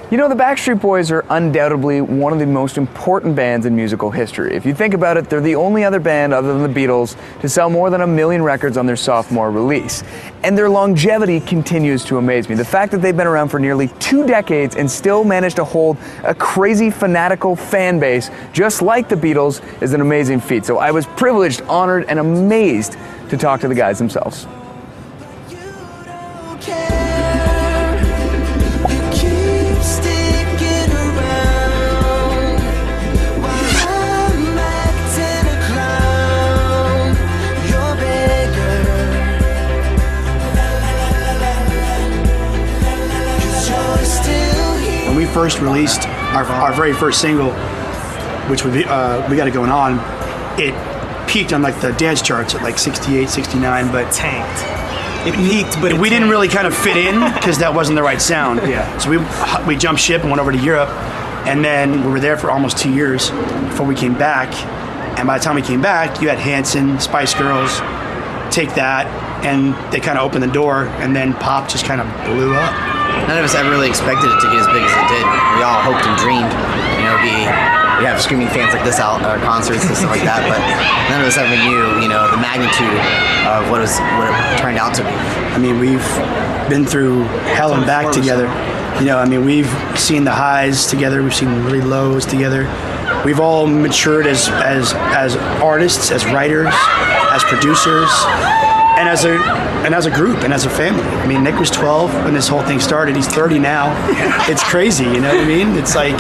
You know, the Backstreet Boys are undoubtedly one of the most important bands in musical history. If you think about it, they're the only other band other than the Beatles to sell more than 1 million records on their sophomore release. And their longevity continues to amaze me. The fact that they've been around for nearly 2 decades and still manage to hold a crazy fanatical fan base just like the Beatles is an amazing feat. So I was privileged, honored, and amazed to talk to the guys themselves. We first released our very first single, which would be We Got It Going On. It peaked on like the dance charts at like 68, 69, but tanked. It peaked, but we didn't really kind of fit in because that wasn't the right sound. Yeah. So we jumped ship and went over to Europe, and then we were there for almost 2 years before we came back. And by the time we came back, you had Hanson, Spice Girls, Take That, and they kind of opened the door, and then pop just kind of blew up. None of us ever really expected it to get as big as it did. We all hoped and dreamed, we have screaming fans like this out at our concerts and stuff like that, but none of us ever knew, the magnitude of what it turned out to be. I mean, we've been through hell and back together. We've seen the highs together, we've seen really lows together. We've all matured as artists, as writers, as producers, and as a group and as a family. I mean, Nick was 12 when this whole thing started. He's 30 now. It's crazy, you know what I mean? It's like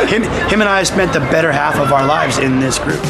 him and I spent the better half of our lives in this group.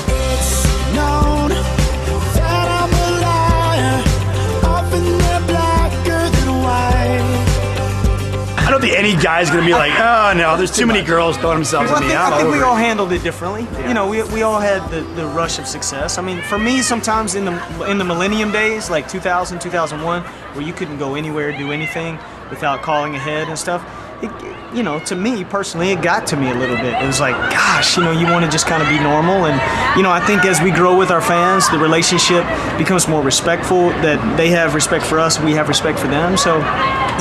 I don't think any guy's gonna be like, oh no, there's too many girls throwing themselves at me. I think we all handled it differently. Yeah. We all had the rush of success. I mean, for me, sometimes in the millennium days, like 2000, 2001, where you couldn't go anywhere, do anything without calling ahead and stuff. To me personally, it got to me a little bit. It was like, gosh, you want to just kind of be normal. And, I think as we grow with our fans, the relationship becomes more respectful, that they have respect for us, we have respect for them. So,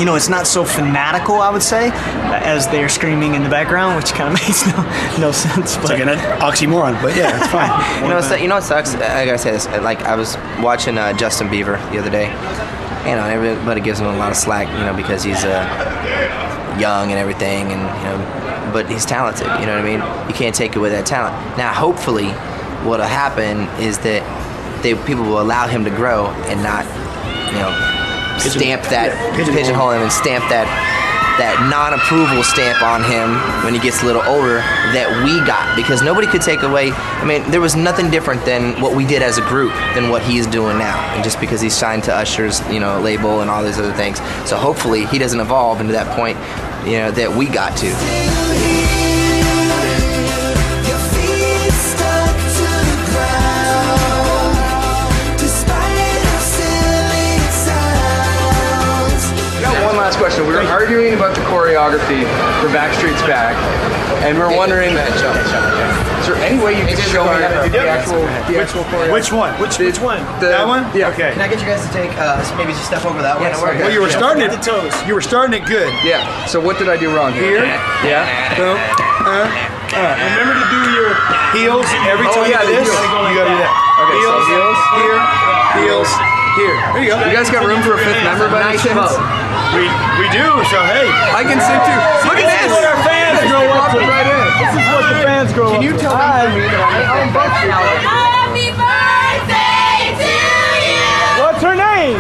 it's not so fanatical, I would say, as they're screaming in the background, which kind of makes no sense. It's like an oxymoron, but yeah, it's fine. You know what sucks? I gotta say this. Like, I was watching Justin Bieber the other day. Everybody gives him a lot of slack, because he's young and everything, and but he's talented. You know what I mean? You can't take away that talent. Now, hopefully, what'll happen is that people will allow him to grow and not, pigeonhole him and stamp that non-approval stamp on him when he gets a little older that we got, because nobody could take away. I mean, there was nothing different than what we did as a group than what he's doing now, and just because he's signed to Usher's label and all these other things. So hopefully he doesn't evolve into that point that we got to. Question. We were arguing about the choreography for Backstreet's Back, and we're wondering, is there any way you can show me the actual choreography? Which one? Which one? That one? Yeah. Okay. Can I get you guys to take maybe just step over that way? Well, you were starting it. You were starting it good. Yeah. So what did I do wrong here? Yeah. So, remember to do your heels every time you do this. You gotta do that. Okay. Heels, So heels here, heels here. There you go. You guys got room for a 5th member by any chance? We do, so hey. I can sing too. Look at this! This is what our fans grow up to. Right in. This is what the fans grow up to. Can you tell me that I'm Backstreet Boys? Happy birthday to you! What's her name?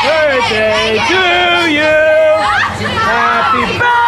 Birthday to you! Happy birthday!